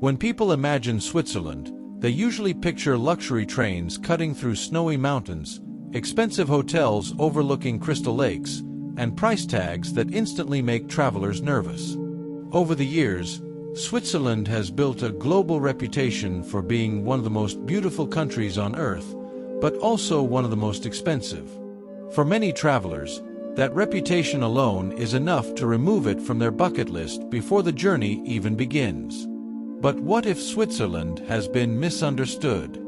When people imagine Switzerland, they usually picture luxury trains cutting through snowy mountains, expensive hotels overlooking crystal lakes, and price tags that instantly make travelers nervous. Over the years, Switzerland has built a global reputation for being one of the most beautiful countries on Earth, but also one of the most expensive. For many travelers, that reputation alone is enough to remove it from their bucket list before the journey even begins. But what if Switzerland has been misunderstood?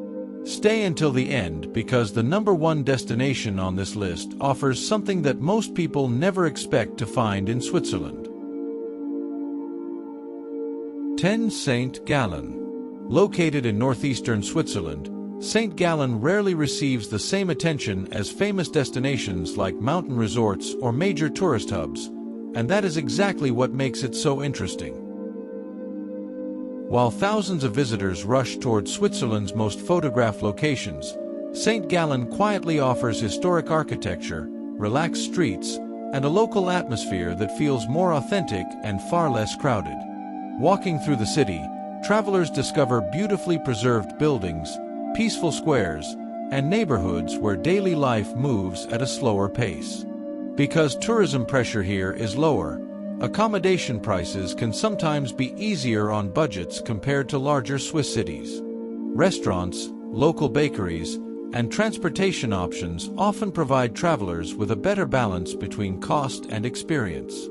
Stay until the end because the #1 destination on this list offers something that most people never expect to find in Switzerland. 10. St. Gallen. Located in northeastern Switzerland, St. Gallen rarely receives the same attention as famous destinations like mountain resorts or major tourist hubs, and that is exactly what makes it so interesting. While thousands of visitors rush toward Switzerland's most photographed locations, St. Gallen quietly offers historic architecture, relaxed streets, and a local atmosphere that feels more authentic and far less crowded. Walking through the city, travelers discover beautifully preserved buildings, peaceful squares, and neighborhoods where daily life moves at a slower pace. Because tourism pressure here is lower, accommodation prices can sometimes be easier on budgets compared to larger Swiss cities. Restaurants, local bakeries, and transportation options often provide travelers with a better balance between cost and experience.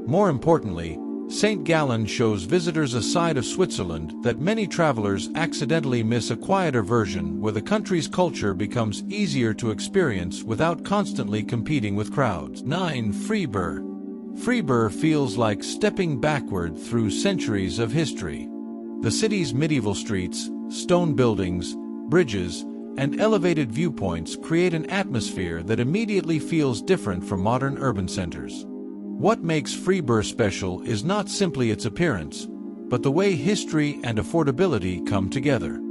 More importantly, St. Gallen shows visitors a side of Switzerland that many travelers accidentally miss, a quieter version where the country's culture becomes easier to experience without constantly competing with crowds. 9. Freiburg. Freiburg feels like stepping backward through centuries of history. The city's medieval streets, stone buildings, bridges, and elevated viewpoints create an atmosphere that immediately feels different from modern urban centers. What makes Freiburg special is not simply its appearance, but the way history and affordability come together.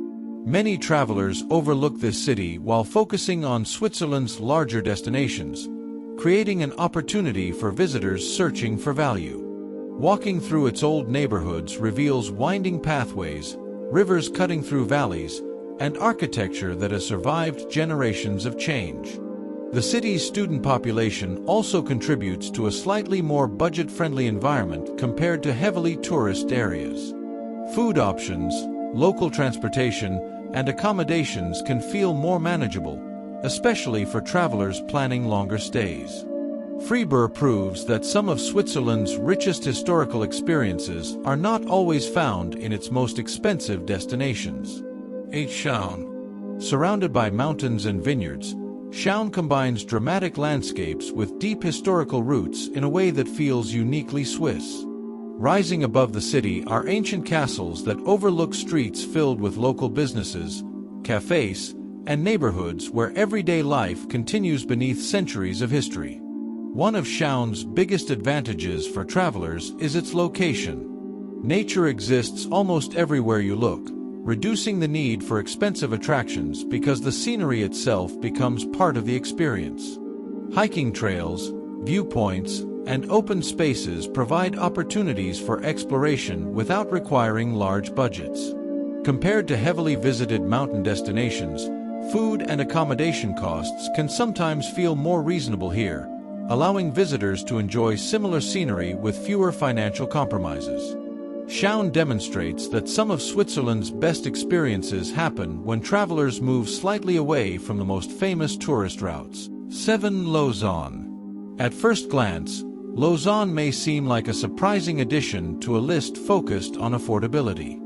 Many travelers overlook this city while focusing on Switzerland's larger destinations, creating an opportunity for visitors searching for value. Walking through its old neighborhoods reveals winding pathways, rivers cutting through valleys, and architecture that has survived generations of change. The city's student population also contributes to a slightly more budget-friendly environment compared to heavily tourist areas. Food options, local transportation, and accommodations can feel more manageable, especially for travelers planning longer stays. Freiburg proves that some of Switzerland's richest historical experiences are not always found in its most expensive destinations. 8. Schaun. Surrounded by mountains and vineyards, Schaun combines dramatic landscapes with deep historical roots in a way that feels uniquely Swiss. Rising above the city are ancient castles that overlook streets filled with local businesses, cafes, and neighborhoods where everyday life continues beneath centuries of history. One of Schaun's biggest advantages for travelers is its location. Nature exists almost everywhere you look, reducing the need for expensive attractions because the scenery itself becomes part of the experience. Hiking trails, viewpoints, and open spaces provide opportunities for exploration without requiring large budgets. Compared to heavily visited mountain destinations, food and accommodation costs can sometimes feel more reasonable here, allowing visitors to enjoy similar scenery with fewer financial compromises. Schaun demonstrates that some of Switzerland's best experiences happen when travelers move slightly away from the most famous tourist routes. 7. Lausanne. At first glance, Lausanne may seem like a surprising addition to a list focused on affordability.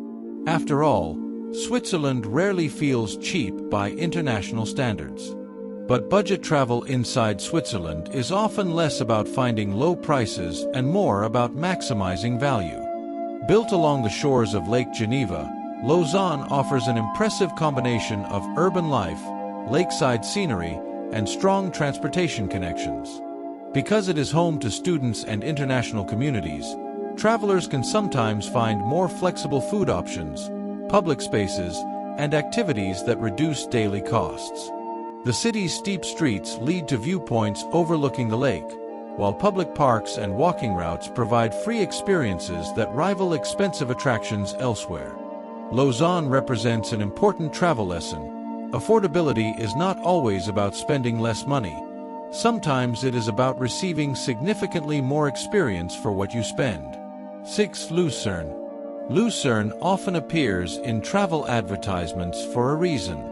After all, Switzerland rarely feels cheap by international standards. But budget travel inside Switzerland is often less about finding low prices and more about maximizing value. Built along the shores of Lake Geneva, Lausanne offers an impressive combination of urban life, lakeside scenery, and strong transportation connections. Because it is home to students and international communities, travelers can sometimes find more flexible food options, public spaces, and activities that reduce daily costs. The city's steep streets lead to viewpoints overlooking the lake, while public parks and walking routes provide free experiences that rival expensive attractions elsewhere. Lausanne represents an important travel lesson. Affordability is not always about spending less money. Sometimes it is about receiving significantly more experience for what you spend. 6. Lucerne. Lucerne often appears in travel advertisements for a reason.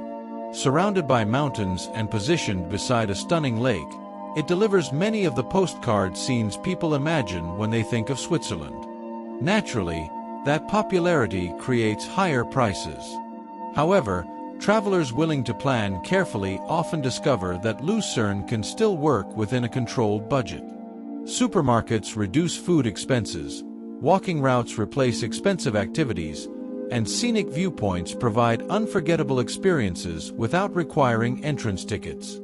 Surrounded by mountains and positioned beside a stunning lake, it delivers many of the postcard scenes people imagine when they think of Switzerland. Naturally, that popularity creates higher prices. However, travelers willing to plan carefully often discover that Lucerne can still work within a controlled budget. Supermarkets reduce food expenses, walking routes replace expensive activities, and scenic viewpoints provide unforgettable experiences without requiring entrance tickets.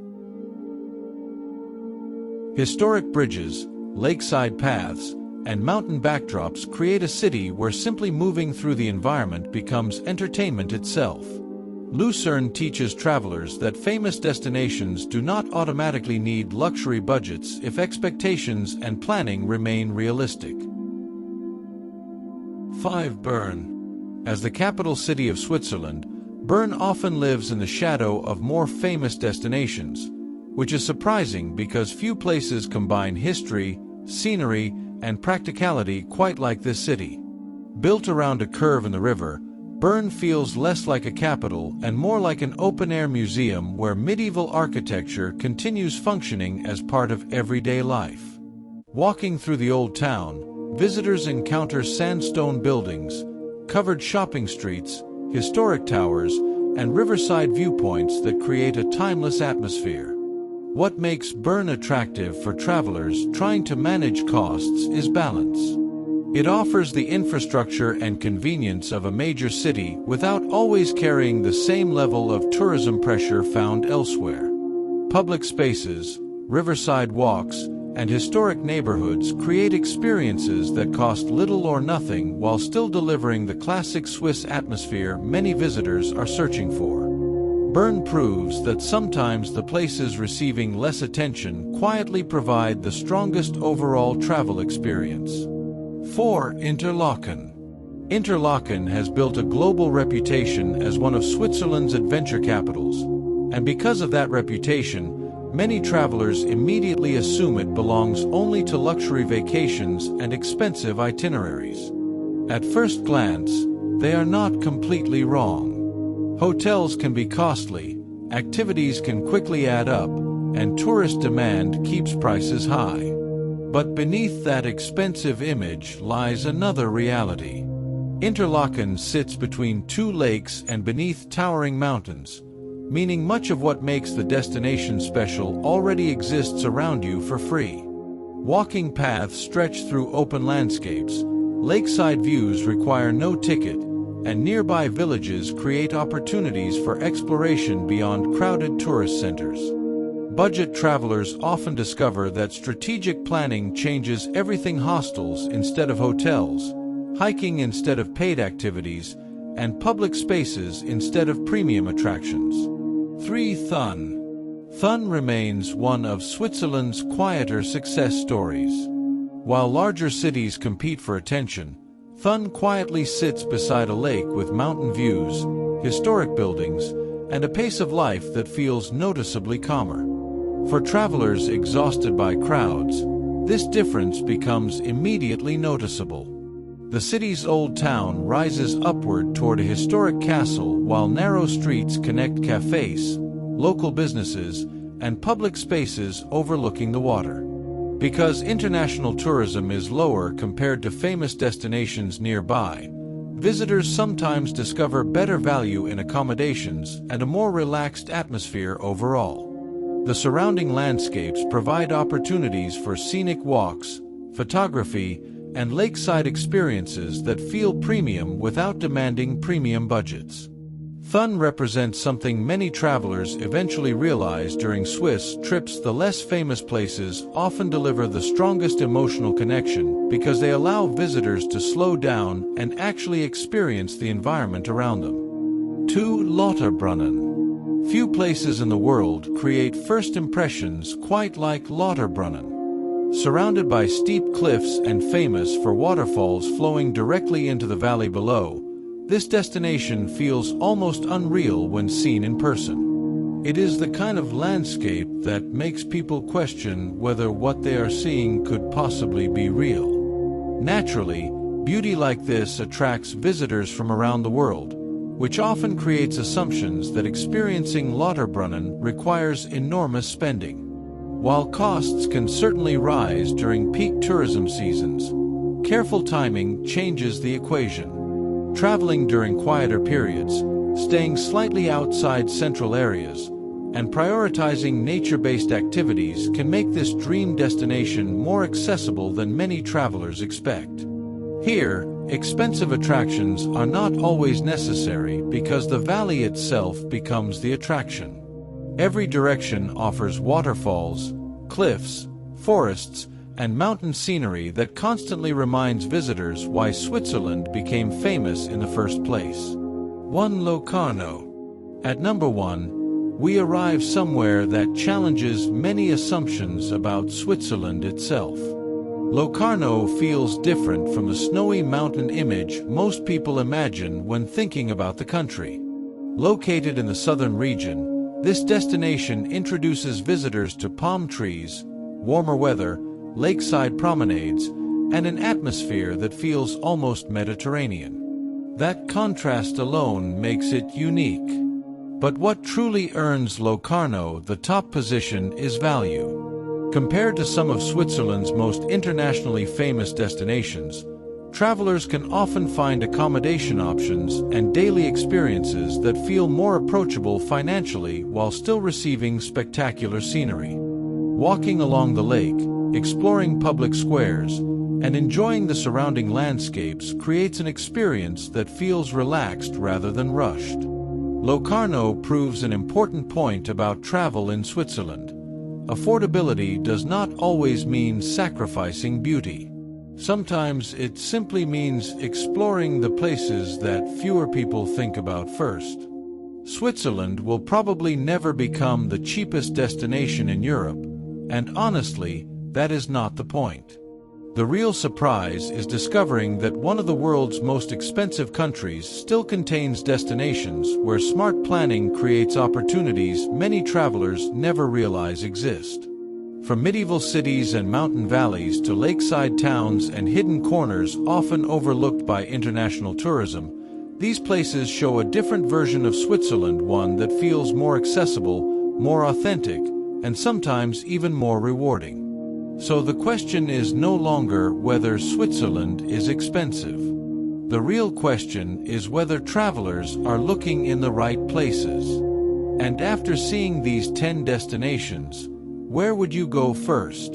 Historic bridges, lakeside paths, and mountain backdrops create a city where simply moving through the environment becomes entertainment itself. Lucerne teaches travelers that famous destinations do not automatically need luxury budgets if expectations and planning remain realistic. 5. Bern. As the capital city of Switzerland, Bern often lives in the shadow of more famous destinations, which is surprising because few places combine history, scenery, and practicality quite like this city. Built around a curve in the river, Bern feels less like a capital and more like an open-air museum where medieval architecture continues functioning as part of everyday life. Walking through the old town, visitors encounter sandstone buildings, covered shopping streets, historic towers, and riverside viewpoints that create a timeless atmosphere. What makes Bern attractive for travelers trying to manage costs is balance. It offers the infrastructure and convenience of a major city without always carrying the same level of tourism pressure found elsewhere. Public spaces, riverside walks, and historic neighborhoods create experiences that cost little or nothing while still delivering the classic Swiss atmosphere many visitors are searching for. Bern proves that sometimes the places receiving less attention quietly provide the strongest overall travel experience. 4. Interlaken. Interlaken has built a global reputation as one of Switzerland's adventure capitals, and because of that reputation, many travelers immediately assume it belongs only to luxury vacations and expensive itineraries. At first glance, they are not completely wrong. Hotels can be costly, activities can quickly add up, and tourist demand keeps prices high. But beneath that expensive image lies another reality. Interlaken sits between two lakes and beneath towering mountains, meaning much of what makes the destination special already exists around you for free. Walking paths stretch through open landscapes, lakeside views require no ticket, and nearby villages create opportunities for exploration beyond crowded tourist centers. Budget travelers often discover that strategic planning changes everything: hostels instead of hotels, hiking instead of paid activities, and public spaces instead of premium attractions. 3. Thun. Thun remains one of Switzerland's quieter success stories. While larger cities compete for attention, Thun quietly sits beside a lake with mountain views, historic buildings, and a pace of life that feels noticeably calmer. For travelers exhausted by crowds, this difference becomes immediately noticeable. The city's old town rises upward toward a historic castle while narrow streets connect cafes, local businesses, and public spaces overlooking the water. Because international tourism is lower compared to famous destinations nearby, visitors sometimes discover better value in accommodations and a more relaxed atmosphere overall. The surrounding landscapes provide opportunities for scenic walks, photography, and lakeside experiences that feel premium without demanding premium budgets. Thun represents something many travelers eventually realize during Swiss trips: the less famous places often deliver the strongest emotional connection because they allow visitors to slow down and actually experience the environment around them. 2. Lauterbrunnen. Few places in the world create first impressions quite like Lauterbrunnen. Surrounded by steep cliffs and famous for waterfalls flowing directly into the valley below, This destination feels almost unreal when seen in person. It is the kind of landscape that makes people question whether what they are seeing could possibly be real. Naturally, beauty like this attracts visitors from around the world, which often creates assumptions that experiencing Lauterbrunnen requires enormous spending. While costs can certainly rise during peak tourism seasons, careful timing changes the equation. Traveling during quieter periods, staying slightly outside central areas, and prioritizing nature-based activities can make this dream destination more accessible than many travelers expect. Here, expensive attractions are not always necessary because the valley itself becomes the attraction. Every direction offers waterfalls, cliffs, forests, and mountain scenery that constantly reminds visitors why Switzerland became famous in the first place. 1. Locarno. At number 1, we arrive somewhere that challenges many assumptions about Switzerland itself. Locarno feels different from the snowy mountain image most people imagine when thinking about the country. Located in the southern region, this destination introduces visitors to palm trees, warmer weather, lakeside promenades, and an atmosphere that feels almost Mediterranean. That contrast alone makes it unique. But what truly earns Locarno the top position is value. Compared to some of Switzerland's most internationally famous destinations, travelers can often find accommodation options and daily experiences that feel more approachable financially while still receiving spectacular scenery. Walking along the lake, exploring public squares, and enjoying the surrounding landscapes creates an experience that feels relaxed rather than rushed. Locarno proves an important point about travel in Switzerland. Affordability does not always mean sacrificing beauty. Sometimes it simply means exploring the places that fewer people think about first. Switzerland will probably never become the cheapest destination in Europe, and honestly, that is not the point. The real surprise is discovering that one of the world's most expensive countries still contains destinations where smart planning creates opportunities many travelers never realize exist. From medieval cities and mountain valleys to lakeside towns and hidden corners often overlooked by international tourism, these places show a different version of Switzerland, one that feels more accessible, more authentic, and sometimes even more rewarding. So the question is no longer whether Switzerland is expensive. The real question is whether travelers are looking in the right places. And after seeing these 10 destinations, where would you go first?